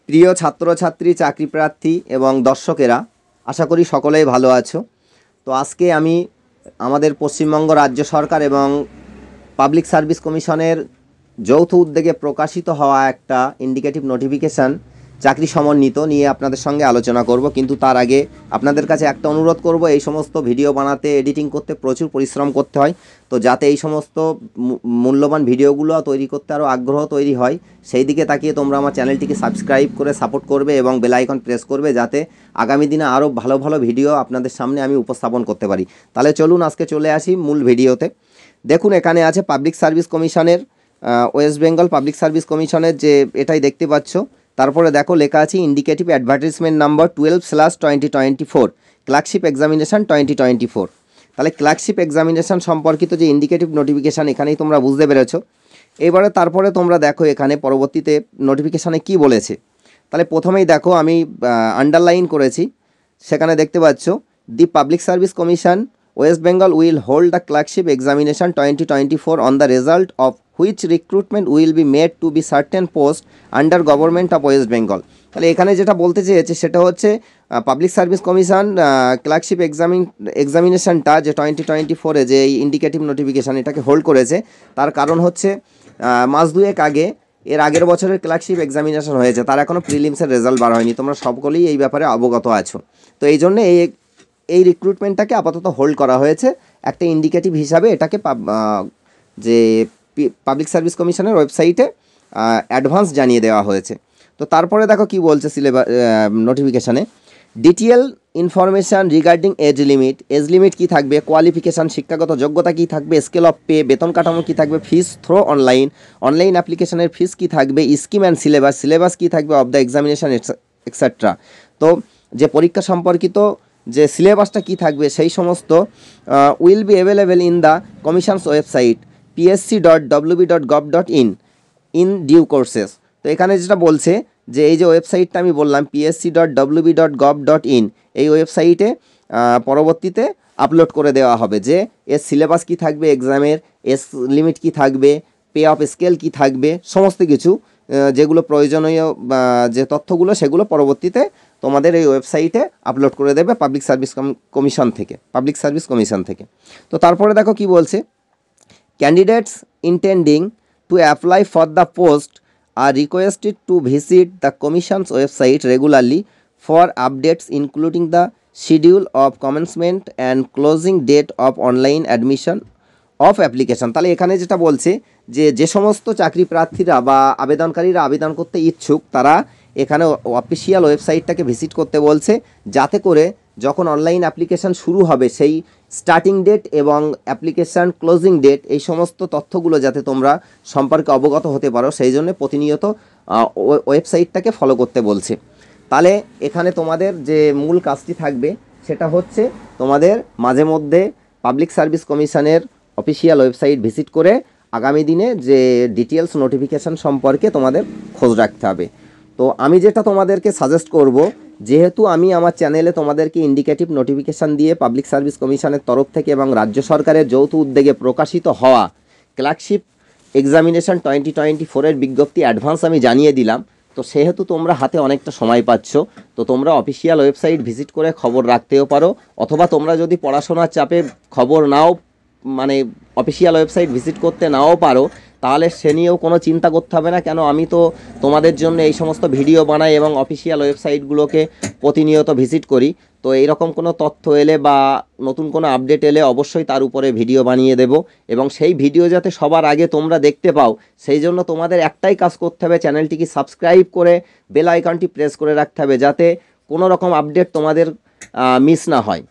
প্রিয় ছাত্রছাত্রী, চাকরি প্রার্থী এবং দর্শকেরা, আশা করি সকলেই ভালো আছো। তো আজকে আমি আমাদের পশ্চিমবঙ্গ রাজ্য সরকার এবং পাবলিক সার্ভিস কমিশনের যৌথ উদ্যোগে প্রকাশিত হওয়া একটা ইন্ডিকেটিভ নোটিফিকেশান চাকরি সমন্বিত নিয়ে আপনাদের সঙ্গে আলোচনা করব। কিন্তু তার আগে আপনাদের কাছে একটা অনুরোধ করব, এই সমস্ত ভিডিও বানাতে, এডিটিং করতে প্রচুর পরিশ্রম করতে হয়। তো যাতে এই সমস্ত মূল্যবান ভিডিওগুলো তৈরি করতে আরও আগ্রহ তৈরি হয়, সেই দিকে তাকিয়ে তোমরা আমার চ্যানেলটিকে সাবস্ক্রাইব করে সাপোর্ট করবে এবং বেল আইকন প্রেস করবে, যাতে আগামী দিনে আরও ভালো ভালো ভিডিও আপনাদের সামনে আমি উপস্থাপন করতে পারি। তাহলে চলুন আজকে চলে আসি মূল ভিডিওতে। দেখুন, এখানে আছে পাবলিক সার্ভিস কমিশনের, ওয়েস্ট বেঙ্গল পাবলিক সার্ভিস কমিশনের যে এটাই দেখতে পাচ্ছ। তারপরে দেখো লেখা আছে indicative advertisement number 12/2024 clerkship examination 2024। তাহলে ক্লার্কশিপ এক্সামিনেশান সম্পর্কিত যে ইন্ডিকেটিভ নোটিফিকেশান, এখানেই তোমরা বুঝতে পেরেছো। এবারে তারপরে তোমরা দেখো এখানে পরবর্তীতে নোটিফিকেশানে কি বলেছে। তাহলে প্রথমেই দেখো আমি আন্ডারলাইন করেছি, সেখানে দেখতে পাচ্ছ the public service commission West Bengal will hold the clerkship examination 2024 on the result of which recruitment will be made to be certain post under government of West Bengal. তাহলে এখানে যেটা বলতে চেয়েছে সেটা হচ্ছে পাবলিক সার্ভিস কমিশন ক্লার্কশিপ এক্সামিনেশানটা যে 2024-এ যে এই ইন্ডিকেটিভ নোটিফিকেশান এটাকে হোল্ড করেছে, তার কারণ হচ্ছে মাস দুয়েক আগে এর আগের বছরের ক্লার্কশিপ এক্সামিনেশান হয়েছে, তার এখনও প্রিলিমসের রেজাল্ট বার হয়নি। তোমরা সকলেই এই ব্যাপারে অবগত আছো। তো এই জন্য এই রিক্রুটমেন্টটাকে আপাতত হোল্ড করা হয়েছে একটা ইন্ডিকেটিভ হিসাবে। এটাকে যে পাবলিক সার্ভিস কমিশনের ওয়েবসাইটে অ্যাডভান্স জানিয়ে দেওয়া হয়েছে। তো তারপরে দেখো কি বলছে নোটিফিকেশানে, detail information regarding age limit কী থাকবে, কোয়ালিফিকেশান শিক্ষাগত যোগ্যতা কী থাকবে, স্কেল অফ পে বেতন কাঠামো কী থাকবে, ফিস থ্রো অনলাইন অ্যাপ্লিকেশনের ফিস কী থাকবে, স্কিম অ্যান্ড সিলেবাস কী থাকবে অফ দ্য এক্সামিনেশান এক্সেট্রা। তো যে পরীক্ষা সম্পর্কিত যে সিলেবাসটা কী থাকবে সেই সমস্ত will be available in the commission's website psc.wb.gov.in in due courses. তো এখানে যেটা বলছে যে এই যে ওয়েবসাইটটা আমি বললাম psc.wb.gov.in, এই ওয়েবসাইটে পরবর্তীতে আপলোড করে দেওয়া হবে যে এর সিলেবাস কী থাকবে, এক্সামের এজ লিমিট কী থাকবে, পে অফ স্কেল কী থাকবে, সমস্ত কিছু যেগুলো প্রয়োজনীয় যে তথ্যগুলো সেগুলো পরবর্তীতে তোমাদের এই ওয়েবসাইটে আপলোড করে দেবে পাবলিক সার্ভিস কমিশন থেকে। তো তারপরে দেখো কি বলছে, candidates intending to apply for the post are requested to visit the Commission's website regularly for updates including the schedule of commencement and closing date of online admission of application। তাহলে এখানে যেটা বলছে যে সমস্ত চাকরি প্রার্থীরা বা আবেদনকারীরা আবেদন করতে ইচ্ছুক তারা এখানে অফিসিয়াল ওয়েবসাইটটাকে ভিজিট করতে বলছে, যাতে করে যখন অনলাইন অ্যাপ্লিকেশান শুরু হবে সেই স্টার্টিং ডেট এবং অ্যাপ্লিকেশান ক্লোজিং ডেট এই সমস্ত তথ্যগুলো যাতে তোমরা সম্পর্কে অবগত হতে পারো, সেই জন্য প্রতিনিয়ত ওয়েবসাইটটাকে ফলো করতে বলছে। তাহলে এখানে তোমাদের যে মূল কাজটি থাকবে সেটা হচ্ছে তোমাদের মাঝে মধ্যে পাবলিক সার্ভিস কমিশনের অফিসিয়াল ওয়েবসাইট ভিজিট করে আগামী দিনে যে ডিটেলস নোটিফিকেশান সম্পর্কে তোমাদের খোঁজ রাখতে হবে। তো আমি যেটা তোমাদেরকে সাজেস্ট করব, যেহেতু আমি আমার চ্যানেলে তোমাদেরকে ইন্ডিকেটিভ নোটিফিকেশান দিয়ে পাবলিক সার্ভিস কমিশনের তরফ থেকে এবং রাজ্য সরকারের যৌথ উদ্যোগে প্রকাশিত হওয়া ক্লার্কশিপ এক্সামিনেশান 2024-এর বিজ্ঞপ্তি অ্যাডভান্স আমি জানিয়ে দিলাম। তো সেহেতু তোমরা হাতে অনেকটা সময় পাচ্ছ, তো তোমরা অফিসিয়াল ওয়েবসাইট ভিজিট করে খবর রাখতেও পারো, অথবা তোমরা যদি পড়াশোনার চাপে খবর নাও মানে অফিসিয়াল ওয়েবসাইট ভিজিট করতে নাও পারো, তাহলে সে নিয়েও কোনো চিন্তা করতে হবে না। কেন, আমি তো তোমাদের জন্য এই সমস্ত ভিডিও বানাই এবং অফিসিয়াল ওয়েবসাইটগুলোকে প্রতিনিয়ত ভিজিট করি। তো এইরকম কোনো তথ্য এলে বা নতুন কোনো আপডেট এলে অবশ্যই তার উপরে ভিডিও বানিয়ে দেব, এবং সেই ভিডিও যাতে সবার আগে তোমরা দেখতে পাও সেই জন্য তোমাদের একটাই কাজ করতে হবে, চ্যানেলটিকে সাবস্ক্রাইব করে বেল আইকনটি প্রেস করে রাখতে হবে, যাতে কোনো রকম আপডেট তোমাদের মিস না হয়।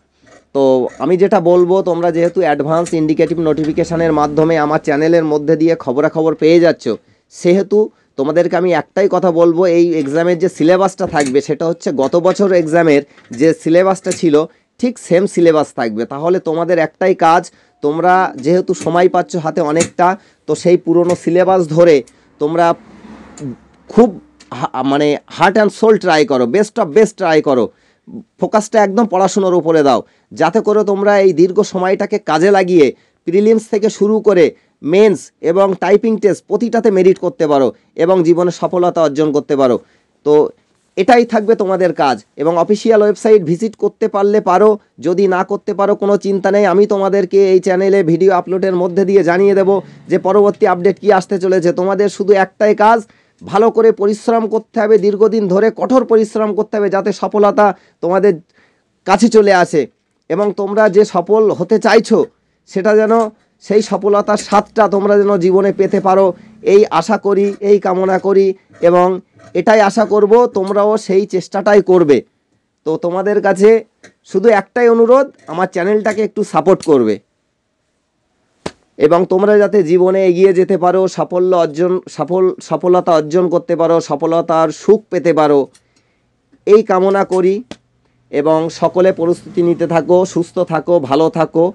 তো আমি যেটা বলবো, তোমরা যেহেতু অ্যাডভান্স ইন্ডিকেটিভ নোটিফিকেশানের মাধ্যমে আমার চ্যানেলের মধ্যে দিয়ে খবরাখবর পেয়ে যাচ্ছ, সেহেতু তোমাদেরকে আমি একটাই কথা বলবো, এই এক্সামের যে সিলেবাসটা থাকবে সেটা হচ্ছে গত বছর এক্সামের যে সিলেবাসটা ছিল ঠিক সেম সিলেবাস থাকবে। তাহলে তোমাদের একটাই কাজ, তোমরা যেহেতু সময় পাচ্ছ হাতে অনেকটা, তো সেই পুরনো সিলেবাস ধরে তোমরা খুব মানে হার্ট অ্যান্ড সোল ট্রাই করো, বেস্ট অফ বেস্ট ট্রাই করো, ফোকাসটা একদম পড়াশুনোর উপরে দাও, যাতে করে তোমরা এই দীর্ঘ সময়টাকে কাজে লাগিয়ে প্রিলিমস থেকে শুরু করে মেন্স এবং টাইপিং টেস্ট প্রতিটাতে মেরিট করতে পারো এবং জীবনে সফলতা অর্জন করতে পারো। তো এটাই থাকবে তোমাদের কাজ। এবং অফিসিয়াল ওয়েবসাইট ভিজিট করতে পারলে পারো, যদি না করতে পারো কোনো চিন্তা নেই, আমি তোমাদেরকে এই চ্যানেলে ভিডিও আপলোডের মধ্যে দিয়ে জানিয়ে দেব যে পরবর্তী আপডেট কি আসতে চলেছে। তোমাদের শুধু একটাই কাজ, ভালো করে পরিশ্রম করতে হবে, দীর্ঘদিন ধরে কঠোর পরিশ্রম করতে হবে, যাতে সফলতা তোমাদের কাছে চলে আসে এবং তোমরা যে সফল হতে চাইছো সেটা যেন, সেই সফলতার স্বাদটা তোমরা যেন জীবনে পেতে পারো, এই আশা করি, এই কামনা করি এবং এটাই আশা করব তোমরাও সেই চেষ্টাটাই করবে। তো তোমাদের কাছে শুধু একটাই অনুরোধ, আমার চ্যানেলটাকে একটু সাপোর্ট করবে এবং তোমরা যাতে জীবনে এগিয়ে যেতে পারো, সফলতা অর্জন করতে পারো, সফলতার সুখ পেতে পারো, এই কামনা করি। এবং সকলে প্রস্তুতি নিতে থাকো, সুস্থ থাকো, ভালো থাকো।